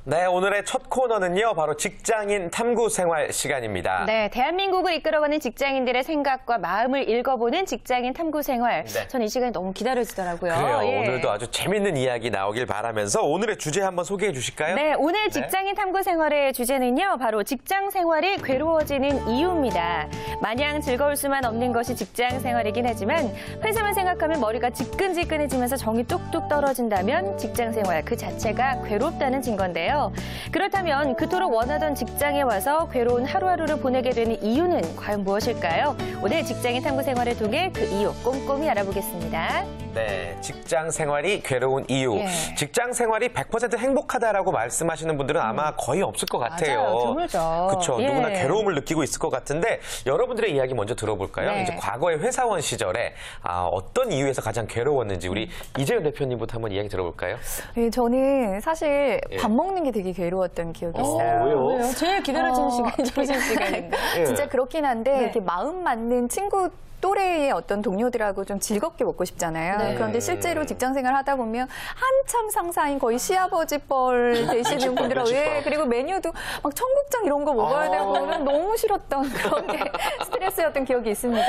네, 오늘의 첫 코너는요, 바로 직장인 탐구 생활 시간입니다. 네, 대한민국을 이끌어가는 직장인들의 생각과 마음을 읽어보는 직장인 탐구 생활. 네. 전 이 시간이 너무 기다려지더라고요. 그래요. 예. 오늘도 아주 재밌는 이야기 나오길 바라면서 오늘의 주제 한번 소개해 주실까요? 네, 오늘 직장인 탐구 생활의 주제는요, 바로 직장 생활이 괴로워지는 이유입니다. 마냥 즐거울 수만 없는 것이 직장 생활이긴 하지만 회사만 생각하면 머리가 지끈지끈해지면서 정이 뚝뚝 떨어진다면 직장 생활 그 자체가 괴롭다는 증거인데요. 그렇다면 그토록 원하던 직장에 와서 괴로운 하루하루를 보내게 되는 이유는 과연 무엇일까요? 오늘 직장인 탐구 생활을 통해 그 이유 꼼꼼히 알아보겠습니다. 네, 직장 생활이 괴로운 이유. 예. 직장 생활이 100% 행복하다라고 말씀하시는 분들은 아마 거의 없을 것 같아요. 맞아요. 드물죠. 그렇죠. 예. 누구나 괴로움을 느끼고 있을 것 같은데 여러분들의 이야기 먼저 들어볼까요? 네. 이제 과거의 회사원 시절에 어떤 이유에서 가장 괴로웠는지 우리 이재현 대표님부터 한번 이야기 들어볼까요? 네, 저는 사실 예. 밥 먹는 게 되게 괴로웠던 기억이 있어요. 왜요? 제일 기다려지는 시간이 점심시간인데. 예. 진짜 그렇긴 한데 네. 이렇게 마음 맞는 친구 또래의 어떤 동료들하고 좀 즐겁게 먹고 싶잖아요. 네. 그런데 실제로 직장 생활 하다 보면 한참 상사인 거의 시아버지 뻘 되시는 분들하고 예, 그리고 메뉴도 막 청국장 이런 거 먹어야 되고 너무 싫었던 그런 게 스트레스였던 기억이 있습니다.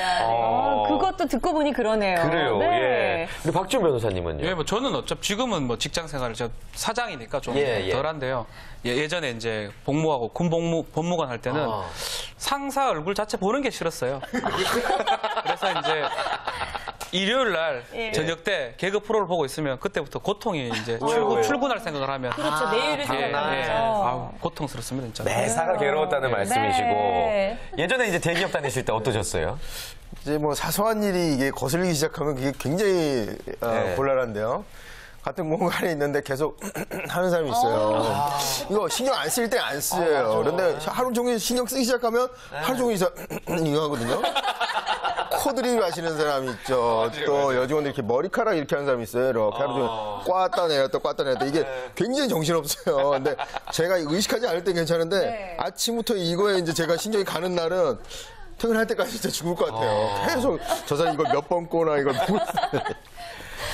그것도 듣고 보니 그러네요. 그래요. 네. 예. 우리 박지훈 변호사님은요? 예, 뭐 저는 어차피 지금은 뭐 직장 생활을 저 사장이니까 좀 예, 예. 덜한데요. 예전에 이제 복무하고 법무관 할 때는 상사 얼굴 자체 보는 게 싫었어요. 그래서 이제 일요일 날 저녁 때 개그 프로를 보고 있으면 그때부터 고통이 이제 출근할 생각을 하면 그렇죠. 내일을 생각하면서. 아우, 고통스럽습니다, 진짜. 매사가 괴로웠다는 말씀이시고 네. 예전에 이제 대기업 다니실 때 어떠셨어요? 이제 뭐 사소한 일이 이게 거슬리기 시작하면 그게 굉장히 네. 곤란한데요. 같은 공간에 있는데 계속 하는 사람이 있어요. 이거 신경 안 쓸 때 안 쓰여요. 그런데 하루 종일 신경 쓰기 시작하면 하루 종일 이거 하거든요. 코드립 하시는 사람이 있죠. 또 여직원들 이렇게 머리카락 이렇게 하는 사람이 있어요. 이렇게 하루 종일 꽈다 내렸다 꽈다 내렸다. 이게 굉장히 정신없어요. 근데 제가 의식하지 않을 땐 괜찮은데 아침부터 이거에 이제 제가 신경이 가는 날은 퇴근할 때까지 진짜 죽을 것 같아요. 계속 저 사람이 이걸 몇 번 꼬나 이걸 보고 있어요.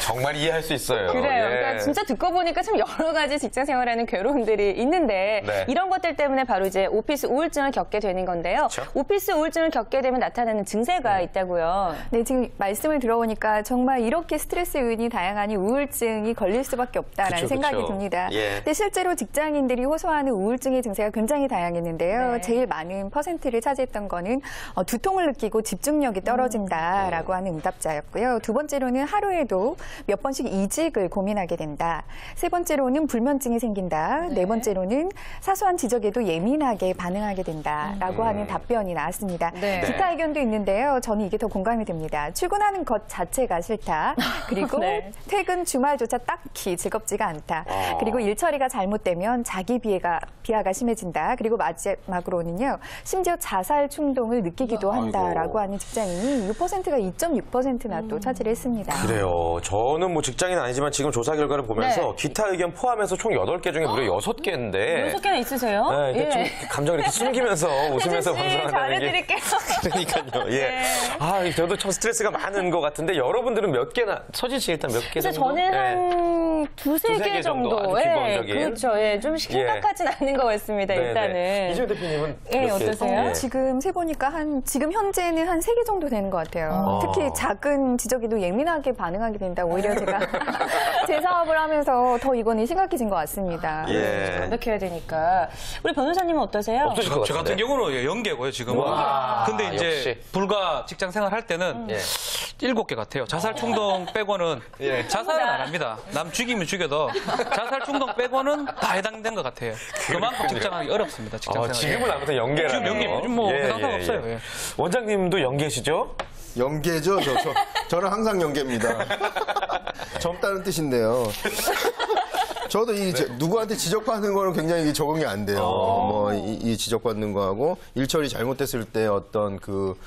정말 이해할 수 있어요. 그래요. 예. 그러니까 진짜 듣고 보니까 참 여러 가지 직장 생활하는 괴로움들이 있는데 네. 이런 것들 때문에 바로 이제 오피스 우울증을 겪게 되는 건데요. 그렇죠. 오피스 우울증을 겪게 되면 나타나는 증세가 있다고요. 네, 지금 말씀을 들어보니까 정말 이렇게 스트레스 요인이 다양하니 우울증이 걸릴 수밖에 없다라는 그쵸, 생각이 그쵸. 듭니다. 예. 근데 실제로 직장인들이 호소하는 우울증의 증세가 굉장히 다양했는데요. 네. 제일 많은 퍼센트를 차지했던 거는 두통을 느끼고 집중력이 떨어진다라고 하는 응답자였고요. 두 번째로는 하루에도 몇 번씩 이직을 고민하게 된다. 세 번째로는 불면증이 생긴다. 네 번째로는 사소한 지적에도 예민하게 반응하게 된다라고 하는 답변이 나왔습니다. 네. 기타 의견도 있는데요. 저는 이게 더 공감이 됩니다. 출근하는 것 자체가 싫다. 그리고 네. 퇴근 주말조차 딱히 즐겁지가 않다. 그리고 일 처리가 잘못되면 자기 비하가 심해진다. 그리고 마지막으로는요. 심지어 자살 충동을 느끼기도 한다라고 하는 직장인이 6%가 2.6%나 또 차지를 했습니다. 그래요. 저는 뭐 직장인 아니지만 지금 조사 결과를 보면서 네. 기타 의견 포함해서 총 8개 중에 무려 6개인데 6개나 있으세요? 네, 이게 좀 감정을 이렇게 숨기면서 웃으면서 혜진 씨, 방송한다는 게 잘해드릴게요. 그러니까요. 예. 네. 저도 참 스트레스가 많은 것 같은데 여러분들은 몇 개나 서진 씨 일단 몇 개 그래서 정도? 저는 예. 한 두세 두세 개 개 정도, 정도. 아주 예, 기본적인. 그렇죠. 예, 좀 심각하진 않은 것 같습니다. 네, 일단은. 네. 이재훈 대표님은 예, 몇 개? 어떠세요? 예. 지금 세보니까 지금 현재는 한 3개 정도 되는 것 같아요. 특히 작은 지적에도 예민하게 반응하게 된다. 오히려 제가 제 사업을 하면서 더 이거는 심각해진 것 같습니다. 예. 완벽해야 되니까. 우리 변호사님은 어떠세요? 없으실 것 저 같은 같은데. 경우는 연계고요, 지금은. 와, 근데 이제 역시. 불과 직장 생활 할 때는 예. 7개 같아요. 자살 충동 빼고는 자살은 안 합니다. 남 죽이면 죽여도 자살 충동 빼고는 다 해당된 것 같아요. 그만큼 직장하기 어렵습니다, 직장 생활. 지금은 아무튼 연계라네요. 지금 연계, 뭐 상관없어요. 예. 원장님도 연계시죠? 연계죠. 저는 항상 연계입니다. 젊다는 뜻인데요. 저도 누구한테 지적받는 거는 굉장히 적응이 안 돼요. 뭐 이 지적받는 거하고 일 처리 잘못됐을 때 어떤 그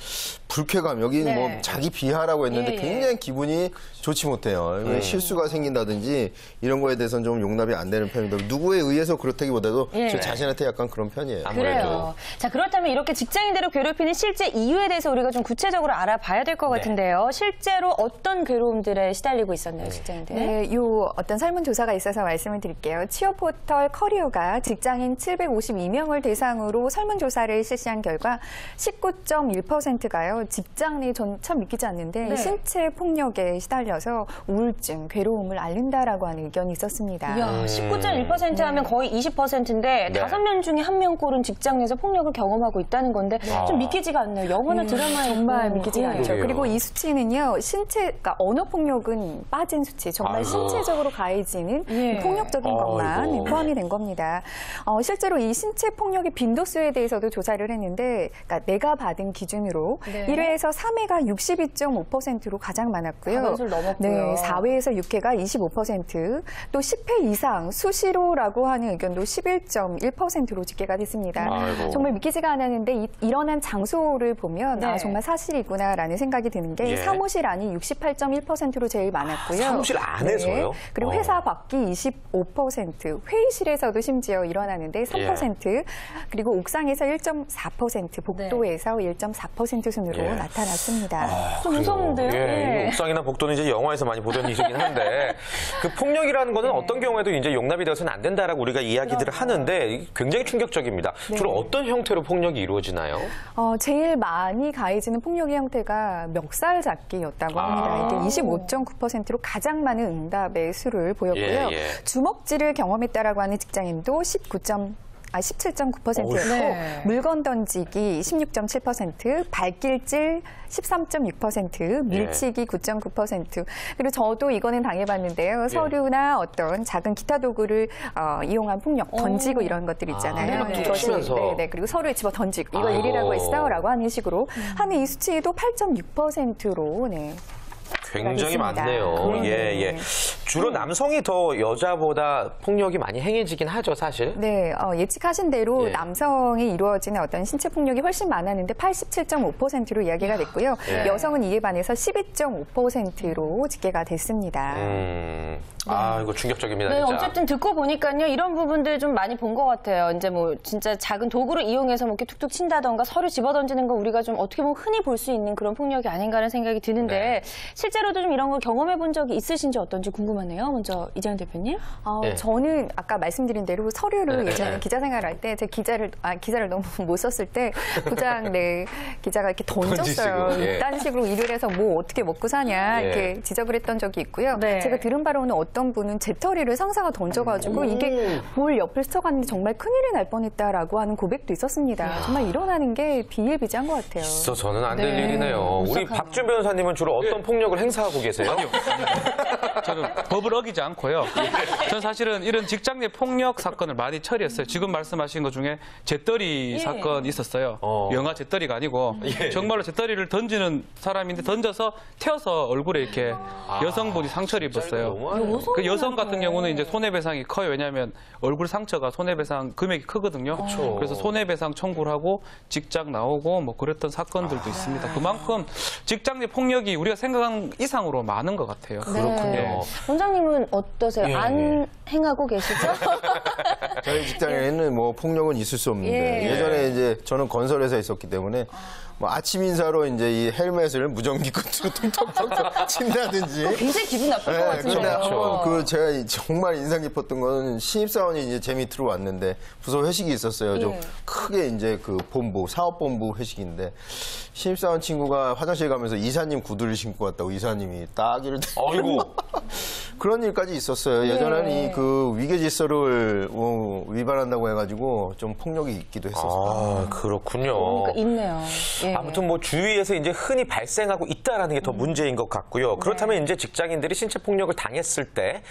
불쾌감, 여기 네. 뭐 자기 비하라고 했는데 예, 예. 굉장히 기분이 좋지 못해요. 실수가 생긴다든지 이런 거에 대해서는 좀 용납이 안 되는 편입니다. 누구에 의해서 그렇다기보다도 예. 저 자신한테 약간 그런 편이에요. 그래요. 자, 그렇다면 이렇게 직장인들을 괴롭히는 실제 이유에 대해서 우리가 좀 구체적으로 알아봐야 될 것 같은데요. 실제로 어떤 괴로움들에 시달리고 있었나요, 직장인들? 네, 요 어떤 설문조사가 있어서 말씀을 드릴게요. 취업 포털 커리어가 직장인 752명을 대상으로 설문조사를 실시한 결과 19.1%가요. 직장 내 전 참 믿기지 않는데 네. 신체 폭력에 시달려서 우울증, 괴로움을 앓는다라고 하는 의견이 있었습니다. 이야, 19.1% 하면 거의 20%인데 네. 5명 중에 1명꼴은 직장 내에서 폭력을 경험하고 있다는 건데 좀 믿기지가 않네요. 영화나 드라마에 정말 보면. 믿기지가 예. 않죠. 그러게요. 그리고 이 수치는요, 그러니까 언어 폭력은 빠진 수치, 정말 아이고. 신체적으로 가해지는 예. 폭력적인 것만 아이고. 포함이 된 겁니다. 실제로 이 신체 폭력의 빈도수에 대해서도 조사를 했는데, 그러니까 내가 받은 기준으로 네. 1회에서 3회가 62.5%로 가장 많았고요. 과반수를 넘었고요. 네, 4회에서 6회가 25%, 또 10회 이상 수시로라고 하는 의견도 11.1%로 집계가 됐습니다. 아이고. 정말 믿기지가 않았는데 일어난 장소를 보면 네. 아, 정말 사실이구나라는 생각이 드는 게 예. 사무실 안이 68.1%로 제일 많았고요. 사무실 안에서요? 그리고 회사 밖이 25%, 회의실에서도 심지어 일어나는데 3%, 그리고 옥상에서 1.4%, 복도에서 1.4% 순으로 예. 나타났습니다. 좀 무서운데요? 예, 예. 옥상이나 복도는 이제 영화에서 많이 보던 일이긴 한데 그 폭력이라는 거는 어떤 경우에도 이제 용납이 되어서는 안 된다라고 우리가 이야기들을 하는데 굉장히 충격적입니다. 주로 어떤 형태로 폭력이 이루어지나요? 제일 많이 가해지는 폭력의 형태가 멱살 잡기였다고 합니다. 이게 25.9%로 가장 많은 응답의 수를 보였고요. 예, 예. 주먹질을 경험했다라고 하는 직장인도 17.9%였고 네. 물건 던지기 16.7%, 발길질 13.6%, 밀치기 9.9%. 그리고 저도 이거는 당해봤는데요. 서류나 어떤 작은 기타 도구를 이용한 폭력, 던지고 이런 것들 있잖아요. 네. 이것이, 치면서. 네, 그리고 서류에 집어 던지고 이거 아이고. 일이라고 했어라고 하는 식으로 하는 이 수치도 8.6%로 네. 굉장히 있습니다. 많네요. 네. 예, 예. 주로 남성이 더 여자보다 폭력이 많이 행해지긴 하죠, 사실. 네, 예측하신 대로 예. 남성이 이루어지는 어떤 신체 폭력이 훨씬 많았는데 87.5%로 이야기가 됐고요. 예. 여성은 이에 반해서 12.5%로 집계가 됐습니다. 이거 충격적입니다, 네, 진짜. 어쨌든 듣고 보니까요, 이런 부분들 좀 많이 본 것 같아요. 이제 뭐 진짜 작은 도구를 이용해서 뭐 이렇게 툭툭 친다던가 서류 집어 던지는 거 우리가 좀 어떻게 보면 흔히 볼 수 있는 그런 폭력이 아닌가라는 생각이 드는데 실제로도 좀 이런 걸 경험해 본 적이 있으신지 어떤지 궁금하네요. 먼저 이재현 대표님. 예. 저는 아까 말씀드린 대로 서류를 예전에 기자 생활할 때 제 기자를 너무 못 썼을 때 부장 기자가 이렇게 던졌어요. 던지시고, 예. 이딴 식으로 일을 해서 뭐 어떻게 먹고 사냐 예. 이렇게 지적을 했던 적이 있고요. 네. 제가 들은 바로는 어떤 분은 재떨이를 상사가 던져가지고 이게 볼 옆을 스쳐갔는데 정말 큰일이 날 뻔했다라고 하는 고백도 있었습니다. 정말 일어나는 게 비일비재한 것 같아요. 있어서는 안 될 네. 일이네요. 우리 무섭하네요. 박준 변호사님은 주로 어떤 폭력을 행사하고 계세요? 저는 법을 어기지 않고요. 저는 사실은 이런 직장 내 폭력 사건을 많이 처리했어요. 지금 말씀하신 것 중에 재떨이 사건이 있었어요. 영화 재떨이가 아니고 정말로 재떨이를 던지는 사람인데 던져서 태워서 얼굴에 이렇게 여성분이 상처를 입었어요. 그 여성 같은 경우는 이제 손해배상이 커요. 왜냐하면 얼굴 상처가 손해배상 금액이 크거든요. 그래서 손해배상 청구를 하고 직장 나오고 뭐 그랬던 사건들도 있습니다. 그만큼 직장 내 폭력이 우리가 생각한 이상으로 많은 것 같아요. 그렇군요. 원장님은 어떠세요? 예, 안 행하고 계시죠? 저희 직장에는 뭐 폭력은 있을 수 없는데 예. 예전에 이제 저는 건설회사에 있었기 때문에 뭐 아침 인사로 이제 이 헬멧을 무전기 끝으로 톡톡톡 친다든지. 굉장히 기분 나쁠 것 네, 같은데요. 근데 한번 제가 정말 인상 깊었던 거는 신입사원이 이제 제 밑으로 왔는데 부서 회식이 있었어요. 좀 예. 크게 이제 그 본부, 사업본부 회식인데 신입사원 친구가 화장실 가면서 이사님 구두를 신고 왔다고 이사님이 따기를 아이고. 그런 일까지 있었어요. 예전에는 이 그 위계 질서를 위반한다고 해가지고 좀 폭력이 있기도 했었어요. 그렇군요. 그러니까 있네요. 예. 아무튼 뭐 주위에서 이제 흔히 발생하고 있다라는 게 더 문제인 것 같고요. 그렇다면 이제 직장인들이 신체 폭력을 당했을 때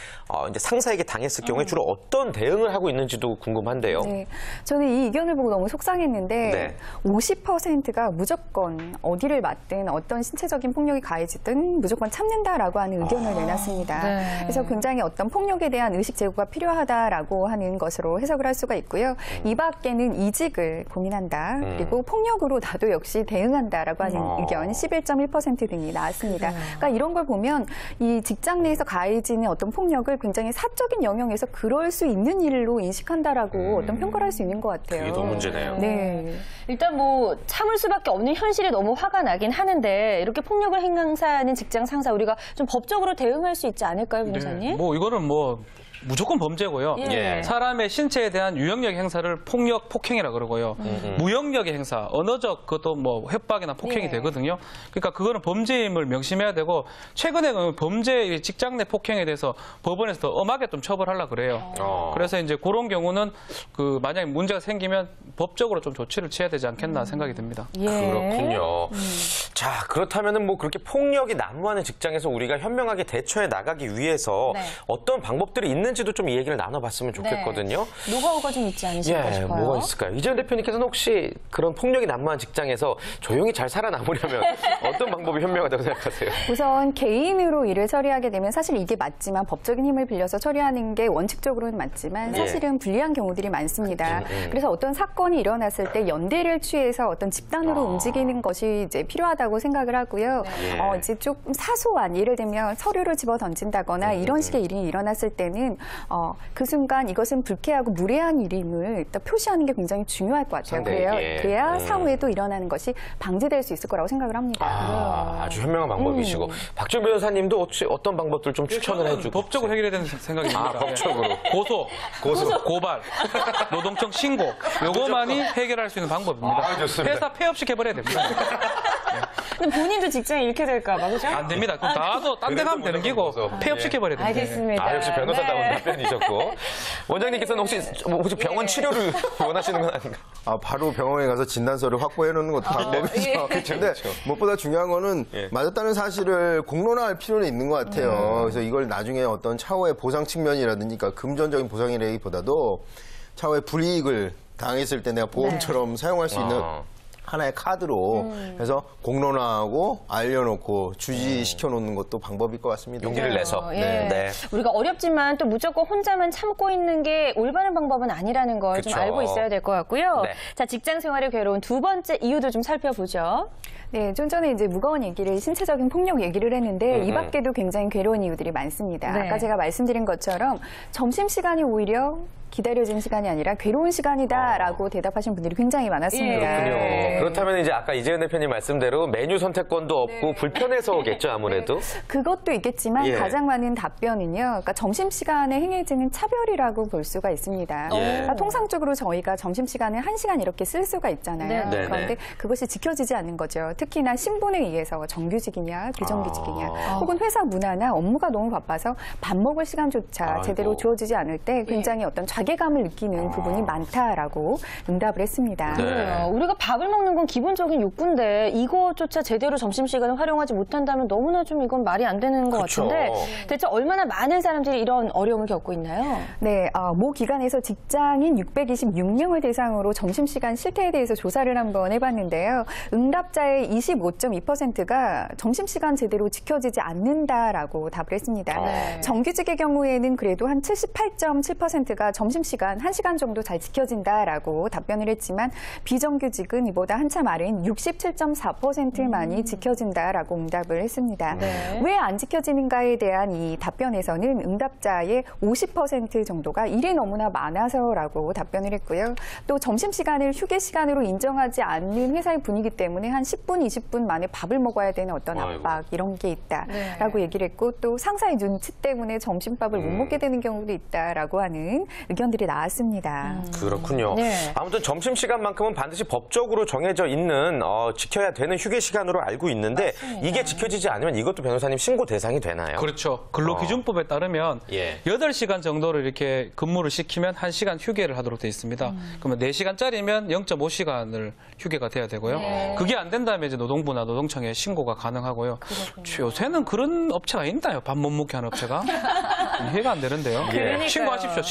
이제 상사에게 당했을 경우에 주로 어떤 대응을 하고 있는지도 궁금한데요. 네, 저는 이 의견을 보고 너무 속상했는데 네. 50%가 무조건 어디를 맞든 어떤 신체적인 폭력이 가해지든 무조건 참는다라고 하는 의견을 내놨습니다. 네. 그래서 굉장히 어떤 폭력에 대한 의식 제고가 필요하다라고 하는 것으로 해석을 할 수가 있고요. 이 밖에는 이직을 고민한다. 그리고 폭력으로 나도 역시 대응한다라고 하는 의견 11.1% 등이 나왔습니다. 그러니까 이런 걸 보면 이 직장 내에서 가해지는 어떤 폭력을 굉장히 사적인 영역에서 그럴 수 있는 일로 인식한다라고 어떤 평가를 할 수 있는 것 같아요. 그게 더 문제네요. 네. 일단 뭐 참을 수밖에 없는 현실이 너무 화가 나긴 하는데 이렇게 폭력을 행사하는 직장 상사 우리가 좀 법적으로 대응할 수 있지 않을까요, 변호사님? 뭐 이거는 뭐 무조건 범죄고요. 예. 사람의 신체에 대한 유형력 행사를 폭력, 폭행이라 그러고요. 무형력의 행사, 언어적 그것도 뭐 협박이나 폭행이 예. 되거든요. 그러니까 그거는 범죄임을 명심해야 되고 최근에 그 범죄 직장 내 폭행에 대해서 법원에서 더 엄하게 좀 처벌하려고 그래요. 그래서 이제 그런 경우는 그 만약에 문제가 생기면 법적으로 좀 조치를 취해야 되지 않겠나 생각이 듭니다. 예. 그렇군요. 자, 그렇다면은 뭐 그렇게 폭력이 난무하는 직장에서 우리가 현명하게 대처해 나가기 위해서 네. 어떤 방법들이 있는지도 좀 이 얘기를 나눠봤으면 좋겠거든요. 노하우가 좀 있지 않으실까 싶어요. 뭐가 있을까요? 이재현 대표님께서는 혹시 그런 폭력이 난무한 직장에서 조용히 잘 살아남으려면 어떤 방법이 현명하다고 생각하세요? 우선 개인으로 일을 처리하게 되면 사실 이게 맞지만 법적인 힘을 빌려서 처리하는 게 원칙적으로는 맞지만 사실은 불리한 경우들이 많습니다. 그래서 어떤 사건이 일어났을 때 연대를 취해서 어떤 집단으로 움직이는 것이 이제 필요하다고 생각을 하고요. 이제 좀 사소한 예를 들면 서류를 집어 던진다거나 이런 식의 일이 일어났을 때는 그 순간 이것은 불쾌하고 무례한 일임을 일단 표시하는 게 굉장히 중요할 것 같아요. 그래야 사후에도 일어나는 것이 방지될 수 있을 거라고 생각을 합니다. 아주 현명한 방법이시고 박준 변호사님도 혹시 어떤 방법들 좀 추천을 해주고 법적으로 해결해야 되는 생각이 듭니다. 법적으로. 고소, 고발, 노동청 신고, 요거만이 해결할 수 있는 방법입니다. 좋습니다. 회사 폐업시 해버려야 됩니다. 근데 본인도 직장이 잃게 될까 봐, 그죠? 안 됩니다. 그럼 나도 딴 데 가면 되는 기고 폐업시켜버려야 됩니다. 알겠습니다. 역시 변호사다운 네. 답변이셨고 원장님께서는 혹시 병원 치료를 원하시는 건 아닌가? 바로 병원에 가서 진단서를 확보해 놓는 것도 방법이죠. 근데 무엇보다 중요한 거는 맞았다는 사실을 공론화할 필요는 있는 것 같아요. 그래서 이걸 나중에 어떤 차후의 보상 측면이라든지 그러니까 금전적인 보상이라기보다도 차후의 불이익을 당했을 때 내가 보험처럼 사용할 수 있는 하나의 카드로 해서 공론화하고 알려놓고 주지시켜 놓는 것도 방법일 것 같습니다. 용기를 내서. 예. 네. 우리가 어렵지만 또 무조건 혼자만 참고 있는 게 올바른 방법은 아니라는 걸 좀 그쵸. 알고 있어야 될 것 같고요. 네. 자, 직장 생활이 괴로운 두 번째 이유도 좀 살펴보죠. 네, 좀 전에 이제 무거운 얘기를 신체적인 폭력 얘기를 했는데 이 밖에도 굉장히 괴로운 이유들이 많습니다. 네. 아까 제가 말씀드린 것처럼 점심시간이 오히려 기다려진 시간이 아니라 괴로운 시간이다라고 대답하신 분들이 굉장히 많았습니다. 그렇군요. 네. 그렇다면 이제 아까 이재현 대표님 말씀대로 메뉴 선택권도 없고 불편해서겠죠, 아무래도. 그것도 있겠지만 예. 가장 많은 답변은요. 그러니까 점심시간에 행해지는 차별이라고 볼 수가 있습니다. 그러니까 통상적으로 저희가 점심시간을 1시간 이렇게 쓸 수가 있잖아요. 네. 그런데 그것이 지켜지지 않는 거죠. 특히나 신분에 의해서 정규직이냐 비정규직이냐 혹은 회사 문화나 업무가 너무 바빠서 밥 먹을 시간조차 제대로 주어지지 않을 때 굉장히 어떤 자괴감을 느끼는 부분이 많다라고 응답을 했습니다. 네. 우리가 밥을 먹는 건 기본적인 욕구인데 이거조차 제대로 점심시간을 활용하지 못한다면 너무나 좀 이건 말이 안 되는 것 그쵸. 같은데 대체 얼마나 많은 사람들이 이런 어려움을 겪고 있나요? 네, 모 기관에서 직장인 626명을 대상으로 점심시간 실태에 대해서 조사를 한번 해봤는데요. 응답자의 25.2%가 점심시간 제대로 지켜지지 않는다라고 답을 했습니다. 정규직의 경우에는 그래도 한 78.7%가 점심시간 1시간 정도 잘 지켜진다라고 답변을 했지만 비정규직은 이보다 한참 아래인 67.4%만이 지켜진다라고 응답을 했습니다. 왜 안 지켜지는가에 대한 이 답변에서는 응답자의 50% 정도가 일이 너무나 많아서라고 답변을 했고요. 또 점심시간을 휴게시간으로 인정하지 않는 회사의 분위기 때문에 한 10분, 20분 만에 밥을 먹어야 되는 어떤 압박 이런 게 있다라고 얘기를 했고 또 상사의 눈치 때문에 점심밥을 못 먹게 되는 경우도 있다라고 하는 의견들이 나왔습니다. 그렇군요. 네. 아무튼 점심시간만큼은 반드시 법적으로 정해져 있는 지켜야 되는 휴게시간으로 알고 있는데 이게 지켜지지 않으면 이것도 변호사님 신고 대상이 되나요? 그렇죠. 근로기준법에 따르면 8시간 정도를 이렇게 근무를 시키면 1시간 휴게를 하도록 되어 있습니다. 그러면 4시간짜리면 0.5시간을 휴게가 돼야 되고요. 그게 안 된다면 이제 노동부나 노동청에 신고가 가능하고요. 요새는 그런 업체가 있나요? 밥 못 먹게 하는 업체가? 이해가 안 되는데요. 그러니까요. 신고하십시오,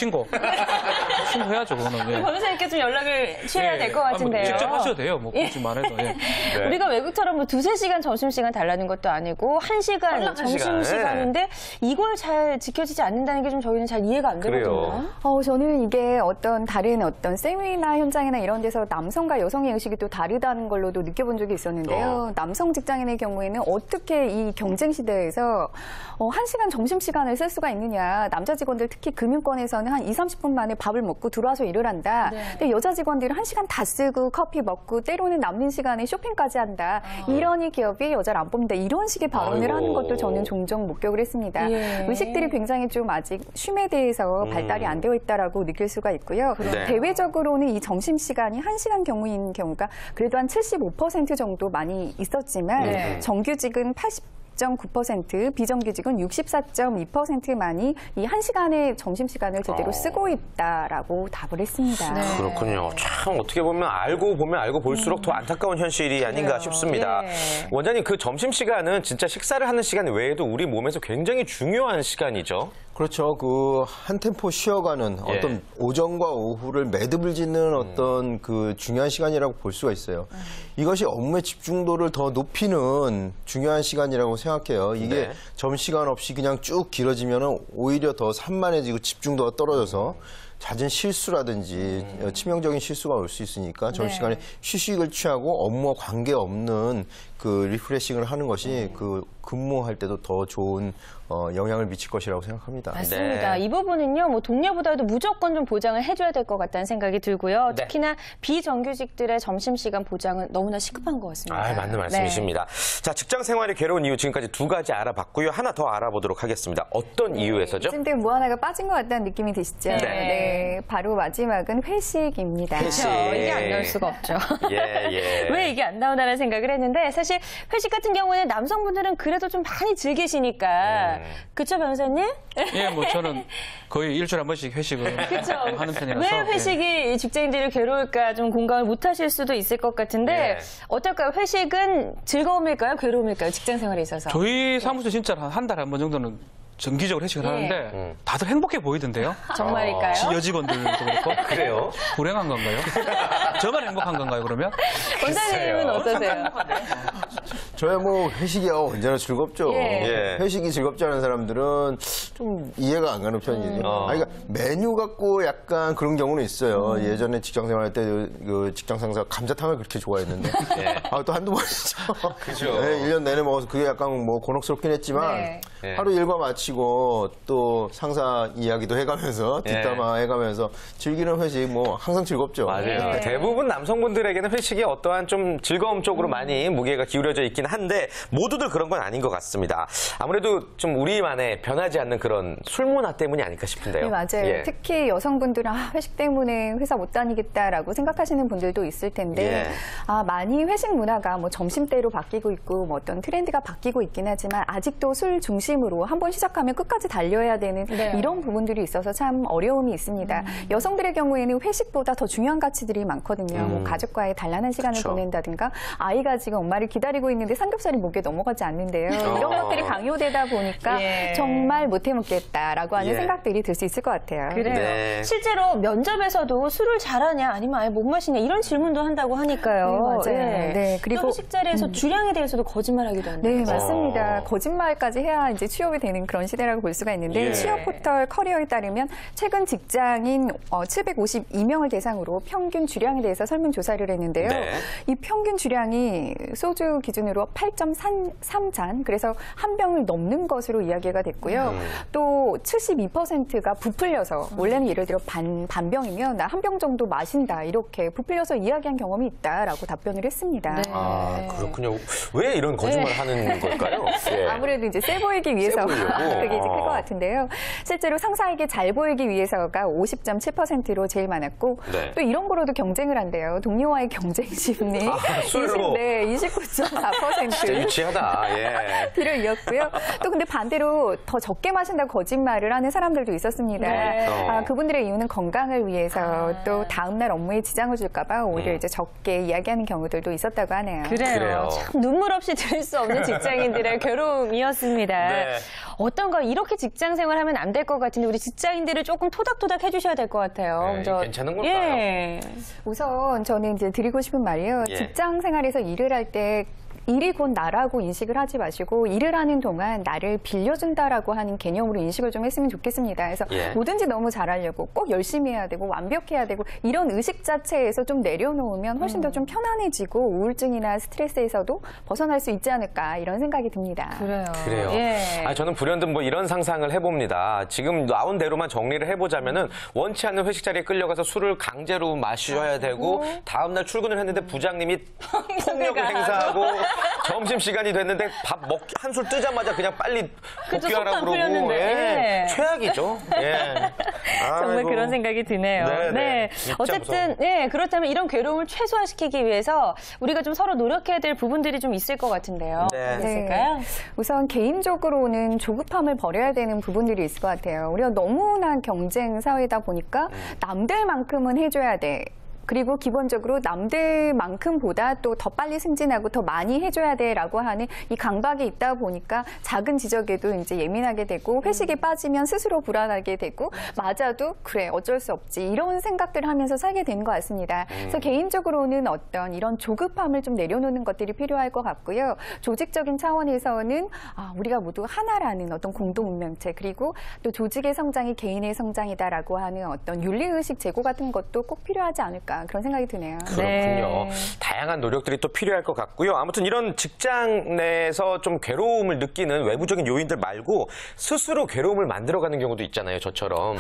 신고해야죠, 그거는. 예. 변호사님께 좀 연락을 취해야 될 것 같은데요. 직접 하셔도 돼요, 뭐, 굳이만 해도. 예. 네. 우리가 외국처럼 뭐 2-3시간 점심시간 달라는 것도 아니고 1시간 빨라, 점심시간인데 이걸 잘 지켜지지 않는다는 게 좀 저희는 잘 이해가 안 되거든요. 그래요. 저는 이게 다른 세미나 현장이나 이런 데서 남성과 여성의 의식이 또 다르다는 걸로도 느껴본 적이 있었는데요. 남성 직장인의 경우에는 어떻게 이 경쟁 시대에서 1시간 점심시간을 쓸 수가 있느냐. 남자 직원들 특히 금융권에서는 한 20-30분 만에 밥을 먹고 들어와서 일을 한다. 근데 여자 직원들은 1시간 다 쓰고 커피 먹고 때로는 남는 시간에 쇼핑까지 한다. 이러니 기업이 여자를 안 뽑는다. 이런 식의 발언을 하는 것도 저는 종종 목격을 했습니다. 예. 의식들이 굉장히 좀 아직 쉼에 대해서 발달이 안 되어 있다라고 느낄 수가 있고요. 네. 대외적으로는 이 점심시간이 1시간 경우인 경우가 그래도 한 75% 정도 많이 있었지만 네. 정규직은 80.9%, 비정규직은 64.2%만이 이 1시간의 점심시간을 제대로 쓰고 있다라고 답을 했습니다. 네. 그렇군요. 참 어떻게 보면 알고 볼수록 더 안타까운 현실이 아닌가 싶습니다. 예. 원장님, 그 점심시간은 진짜 식사를 하는 시간 외에도 우리 몸에서 굉장히 중요한 시간이죠. 그렇죠. 한 템포 쉬어가는 예. 어떤 오전과 오후를 매듭을 짓는 어떤 그 중요한 시간이라고 볼 수가 있어요. 이것이 업무의 집중도를 더 높이는 중요한 시간이라고 생각해요. 이게 네. 점심시간 없이 그냥 쭉 길어지면 오히려 더 산만해지고 집중도가 떨어져서 잦은 실수라든지 치명적인 실수가 올 수 있으니까 점심시간에 휴식을 취하고 업무와 관계없는 그 리프레싱을 하는 것이 그 근무할 때도 더 좋은 영향을 미칠 것이라고 생각합니다. 맞습니다. 네. 이 부분은요, 뭐 동료보다도 무조건 좀 보장을 해줘야 될 것 같다는 생각이 들고요. 네. 특히나 비정규직들의 점심시간 보장은 너무나 시급한 것 같습니다. 맞는 말씀이십니다. 자, 직장 생활이 괴로운 이유 지금까지 2가지 알아봤고요. 하나 더 알아보도록 하겠습니다. 어떤 이유에서죠? 근데 뭐 하나가 빠진 것 같다는 느낌이 드시죠? 네. 바로 마지막은 회식입니다. 회식. 그렇죠. 이게 안 나올 수가 없죠. 예. 왜 이게 안 나오나라는 생각을 했는데 사실 회식 같은 경우에는 남성분들은 그래도 좀 많이 즐기시니까 그쵸 변호사님? 예, 뭐 저는 거의 일주일에 한 번씩 회식을 그쵸. 하는 편이라서. 왜 회식이 이 직장인들이 괴로울까 좀 공감을 못 하실 수도 있을 것 같은데 예. 어떨까요? 회식은 즐거움일까요? 괴로움일까요? 직장 생활에 있어서. 저희 사무소 진짜 한 달에 한 번 정도는 정기적으로 회식을 예. 하는데 다들 행복해 보이던데요. 정말일까요? 여직원들도 그렇고. 그래요? 불행한 건가요? 저만 행복한 건가요, 그러면? 원장님은 어떠세요? 저야 뭐 회식이야 언제나 즐겁죠. 예. 회식이 즐겁지 않은 사람들은 좀 이해가 안 가는 편이죠. 그러니까 메뉴 갖고 약간 그런 경우는 있어요. 예전에 직장 생활할 때 그 직장 상사가 감자탕을 그렇게 좋아했는데 또 한두 번이죠. 그죠. 네, 1년 내내 먹어서 그게 약간 뭐 곤혹스럽긴 했지만 네. 예. 하루 일과 마치고 또 상사 이야기도 해가면서 뒷담화 해가면서 즐기는 회식 뭐 항상 즐겁죠. 맞아요. 네. 대부분 남성분들에게는 회식이 어떠한 좀 즐거움 쪽으로 많이 무게가 기울여져 있긴 한데 모두들 그런 건 아닌 것 같습니다. 아무래도 좀 우리만의 변하지 않는 그런 술 문화 때문이 아닐까 싶은데요. 네, 맞아요. 예. 특히 여성분들은 회식 때문에 회사 못 다니겠다라고 생각하시는 분들도 있을 텐데 예. 많이 회식 문화가 뭐 점심때로 바뀌고 있고 뭐 어떤 트렌드가 바뀌고 있긴 하지만 아직도 술 중심으로 한번 시작하면 끝까지 달려야 되는 네. 이런 부분들이 있어서 참 어려움이 있습니다. 여성들의 경우에는 회식보다 더 중요한 가치들이 많거든요. 뭐 가족과의 단란한 시간을 그쵸. 보낸다든가 아이가 지금 엄마를 기다리고 있는데 삼겹살이 목에 넘어가지 않는데요. 이런 것들이 강요되다 보니까 예. 정말 못 해먹겠다라고 하는 예. 생각들이 들 수 있을 것 같아요. 그래요. 네. 실제로 면접에서도 술을 잘하냐 아니면 아예 못 마시냐 이런 질문도 한다고 하니까요. 네, 맞아요. 예. 네, 그리고 또 회식 자리에서 주량에 대해서도 거짓말하기도 한다. 네, 맞습니다. 거짓말까지 해야 이제 취업이 되는 그런 시대라고 볼 수가 있는데 예. 취업 포털 커리어에 따르면 최근 직장인 752명을 대상으로 평균 주량에 대해서 설문 조사를 했는데요. 네. 이 평균 주량이 소주 기준으로 8.3잔, 그래서 한 병을 넘는 것으로 이야기가 됐고요. 또 72%가 부풀려서 원래는 예를 들어 반병이면 나 한 병 정도 마신다 이렇게 부풀려서 이야기한 경험이 있다라고 답변을 했습니다. 네. 그렇군요. 왜 이런 거짓말을 하는 걸까요? 예. 아무래도 이제 세 보이기 위해서 보이려고? 그게 이제 클 것 같은데요. 실제로 상사에게 잘 보이기 위해서가 50.7%로 제일 많았고 네. 또 이런 거로도 경쟁을 한대요. 동료와의 경쟁 심리 술로? 29.4% 진짜 유치하다. 예. 뒤를 이었고요. 또 근데 반대로 더 적게 마신다고 거짓말을 하는 사람들도 있었습니다. 네. 그분들의 이유는 건강을 위해서 또 다음날 업무에 지장을 줄까봐 오히려 이제 적게 이야기하는 경우들도 있었다고 하네요. 그래요. 그래요. 참 눈물 없이 들을 수 없는 직장인들의 괴로움이었습니다. 네. 어떤가 이렇게 직장 생활하면 안 될 것 같은데 우리 직장인들을 조금 토닥토닥 해주셔야 될 것 같아요. 네, 괜찮은 걸까요? 예. 우선 저는 이제 드리고 싶은 말이요. 예. 직장 생활에서 일을 할 때 일이 곧 나라고 인식을 하지 마시고 일을 하는 동안 나를 빌려준다라고 하는 개념으로 인식을 좀 했으면 좋겠습니다. 그래서 예. 뭐든지 너무 잘하려고 꼭 열심히 해야 되고 완벽해야 되고 이런 의식 자체에서 좀 내려놓으면 훨씬 더 좀 편안해지고 우울증이나 스트레스에서도 벗어날 수 있지 않을까 이런 생각이 듭니다. 그래요. 그래요. 예. 아, 저는 불현듯 뭐 이런 상상을 해봅니다. 지금 나온 대로만 정리를 해보자면은 원치 않는 회식 자리에 끌려가서 술을 강제로 마셔야 되고 다음날 출근을 했는데 부장님이 폭력을 행사하고 점심시간이 됐는데 한술 뜨자마자 그냥 빨리 그쵸, 복귀하라고 속도 안 그러고. 풀렸는데. 예. 예. 최악이죠. 예. 정말 아이고. 그런 생각이 드네요. 네, 네. 진짜 어쨌든, 네, 그렇다면 이런 괴로움을 최소화시키기 위해서 우리가 좀 서로 노력해야 될 부분들이 좀 있을 것 같은데요. 네. 있을까요? 우선 개인적으로는 조급함을 버려야 되는 부분들이 있을 것 같아요. 우리가 너무나 경쟁 사회다 보니까 남들만큼은 해줘야 돼. 그리고 기본적으로 남들만큼보다 또 더 빨리 승진하고 더 많이 해줘야 돼라고 하는 이 강박이 있다 보니까 작은 지적에도 이제 예민하게 되고 회식에 빠지면 스스로 불안하게 되고 맞아도 그래 어쩔 수 없지 이런 생각들을 하면서 살게 되는 것 같습니다. 그래서 개인적으로는 어떤 이런 조급함을 좀 내려놓는 것들이 필요할 것 같고요. 조직적인 차원에서는 우리가 모두 하나라는 어떤 공동 운명체 그리고 또 조직의 성장이 개인의 성장이다라고 하는 어떤 윤리의식 제고 같은 것도 꼭 필요하지 않을까. 그런 생각이 드네요. 그렇군요. 네. 다양한 노력들이 또 필요할 것 같고요. 아무튼 이런 직장 내에서 좀 괴로움을 느끼는 외부적인 요인들 말고 스스로 괴로움을 만들어가는 경우도 있잖아요. 저처럼.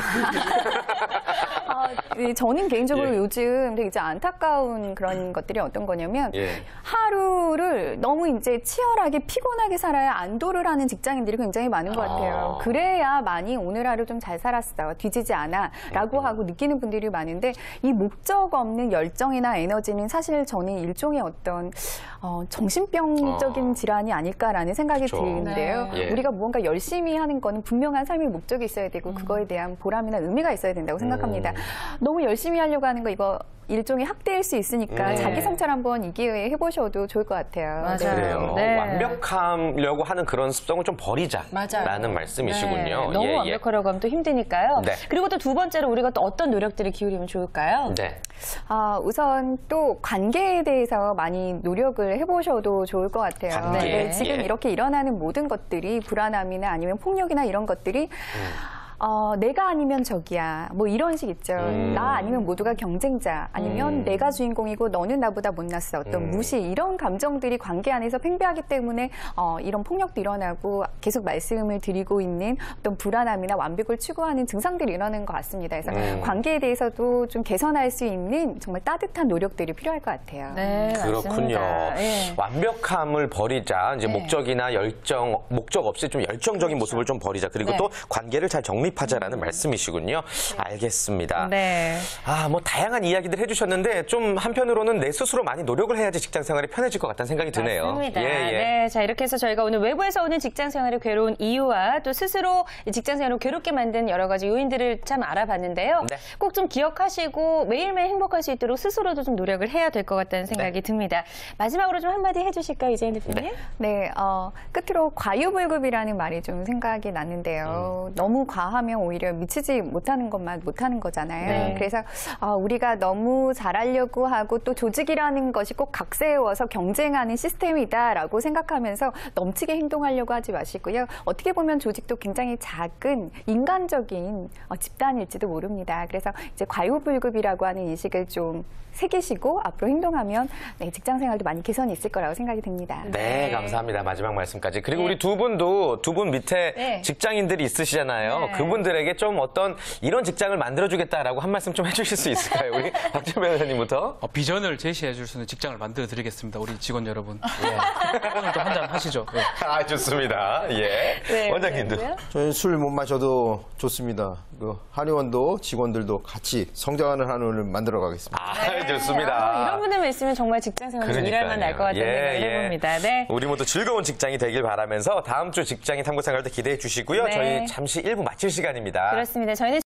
저는 개인적으로 예. 요즘 되게 이제 안타까운 그런 것들이 어떤 거냐면 예. 하루를 너무 이제 치열하게 피곤하게 살아야 안도를 하는 직장인들이 굉장히 많은 것 같아요. 그래야 많이 오늘 하루 좀 잘 살았어, 뒤지지 않아 라고 하고 느끼는 분들이 많은데 이 목적 없는 열정이나 에너지는 사실 저는 일종의 어떤 정신병적인 질환이 아닐까라는 생각이 그렇죠. 드는데요. 네. 예. 우리가 무언가 열심히 하는 거는 분명한 삶의 목적이 있어야 되고 그거에 대한 보람이나 의미가 있어야 된다고 생각합니다. 너무 열심히 하려고 하는 거 이거 일종의 학대일 수 있으니까 자기 성찰 한번 이 기회에 해보셔도 좋을 것 같아요. 맞아요. 그래요. 네. 완벽하려고 하는 그런 습성을 좀 맞아요. 버리자라는 말씀이시군요. 네, 너무 예, 예. 완벽하려고 하면 또 힘드니까요. 네. 그리고 또 두 번째로 우리가 또 어떤 노력들을 기울이면 좋을까요? 네. 우선 또 관계에 대해서 많이 노력을 해보셔도 좋을 것 같아요. 관계. 네, 지금 예. 이렇게 일어나는 모든 것들이 불안함이나 아니면 폭력이나 이런 것들이 내가 아니면 적이야. 뭐 이런 식 있죠. 나 아니면 모두가 경쟁자. 아니면 내가 주인공이고 너는 나보다 못났어. 어떤 무시. 이런 감정들이 관계 안에서 팽배하기 때문에 이런 폭력도 일어나고 계속 말씀을 드리고 있는 어떤 불안함이나 완벽을 추구하는 증상들이 일어나는 것 같습니다. 그래서 관계에 대해서도 좀 개선할 수 있는 정말 따뜻한 노력들이 필요할 것 같아요. 네, 그렇군요. 맞습니다. 예. 완벽함을 버리자. 이제 네. 목적이나 목적 없이 좀 열정적인 모습을 좀 버리자. 그리고 네. 또 관계를 잘 정립하자라는 말씀이시군요. 알겠습니다. 네. 뭐 다양한 이야기들 해주셨는데 좀 한편으로는 내 스스로 많이 노력을 해야지 직장 생활이 편해질 것 같다는 생각이 드네요. 맞습니다. 예, 예. 네, 자 이렇게 해서 저희가 오늘 외부에서 오는 직장 생활의 괴로운 이유와 또 스스로 이 직장 생활을 괴롭게 만든 여러 가지 요인들을 참 알아봤는데요. 네. 꼭 좀 기억하시고 매일매일 행복할 수 있도록 스스로도 좀 노력을 해야 될 것 같다는 생각이 듭니다. 마지막으로 좀 한마디 해주실까요, 이재인 대표님? 네, 끝으로 과유불급이라는 말이 좀 생각이 났는데요. 너무 과하면 오히려 미치지 못하는 것만 못하는 거잖아요. 네. 그래서 우리가 너무 잘하려고 하고 또 조직이라는 것이 꼭 각세워서 경쟁하는 시스템이다라고 생각하면서 넘치게 행동하려고 하지 마시고요. 어떻게 보면 조직도 굉장히 작은 인간적인 집단일지도 모릅니다. 그래서 이제 과유불급이라고 하는 인식을 좀 새기시고 앞으로 행동하면 직장 생활도 많이 개선이 있을 거라고 생각이 듭니다. 네, 감사합니다. 마지막 말씀까지. 그리고 우리 두 분 밑에 네. 직장인들이 있으시잖아요. 네. 그분들에게 좀 어떤 이런 직장을 만들어주겠다라고 한 말씀 좀 해주실 수 있을까요? 우리 박준 변호사님부터. 비전을 제시해 줄 수 있는 직장을 만들어 드리겠습니다. 우리 직원 여러분. 오늘도 한잔 하시죠. 예. 좋습니다. 예. 네, 원장님도. 저는 술 못 마셔도 좋습니다. 한의원도 직원들도 같이 성장하는 한의원을 만들어 가겠습니다. 좋습니다. 이런 분들만 있으면 정말 직장 생활 좀 일할만 날 것 같다는 생각을 해봅니다. 네. 우리 모두 즐거운 직장이 되길 바라면서 다음 주 직장인 탐구 생활도 기대해 주시고요. 네. 저희 잠시 1부 마칠 시간입니다. 그렇습니다. 저희는